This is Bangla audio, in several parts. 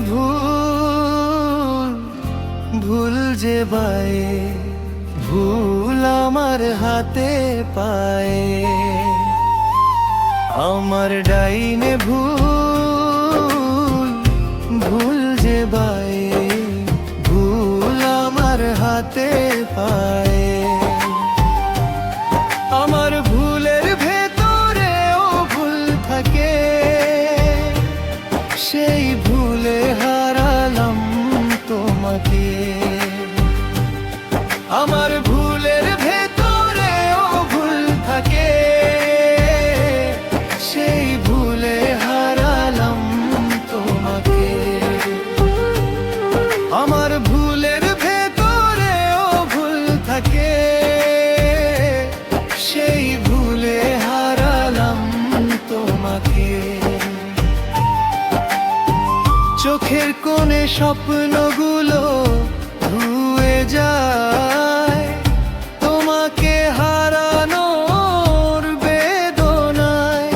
ভুল, ভুল যে বায়ে, ভুল আমার হাতে পায়ে। আমার ডাইনে ভুল, ভুল যে বায়ে, ভুল আমার হাতে পায়ে। আমার ভুলের ভেতরেও ভুল থাকে, সেই ভুলে হারালাম তোমাকে। আমার ভুলের ভেতরেও ভুল থাকে, সেই ভুলে হারালাম তোমাকে। আমার ভুলের ভেতরেও ভুল থাকে, সেই ভুলে হারালাম তোমাকে। চোখের কোণে স্বপ্নগুলো ধুয়ে যায়, তোমাকে হারানোর বেদনায়।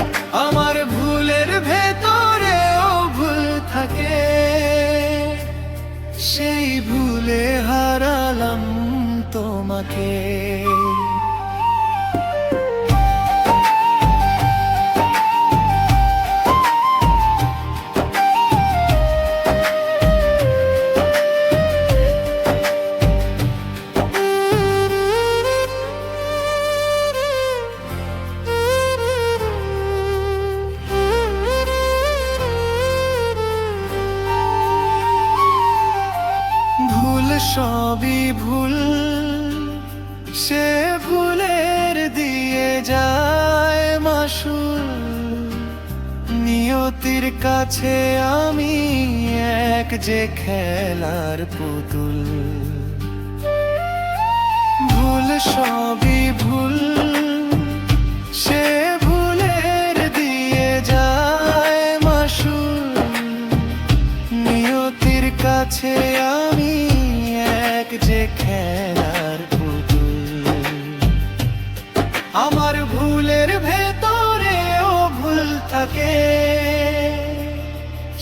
আমার ভুলের ভেতরেও ভুল থাকে, সেই ভুলে হারালাম তোমাকে। সবই ভুল, সে ভুলের দিয়ে যায় মাসুল। নিয়তির কাছে আমি এক যে খেলার পুতুল। ভুল সবই ভুল, সে ভুলের দিয়ে যায় মাসুল। নিয়তির কাছে আমি এক যে খেলার পুতুল। আমার ভুলের ভেতরেও ভুল থাকে,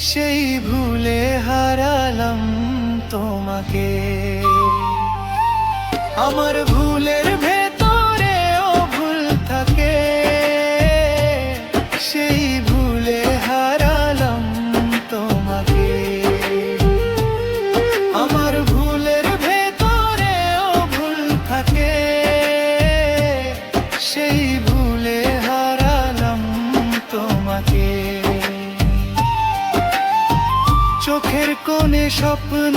সেই ভুলে হারালাম তোমাকে। আমার ভুলের ভেতরেও ভুল থাকে, সেই ভুলে হারালাম তোমাকে। আমার ভুলের ভেতরেও ভুল থাকে, সেই ভুলে হারালাম তোমাকে। চোখের কোণে স্বপ্ন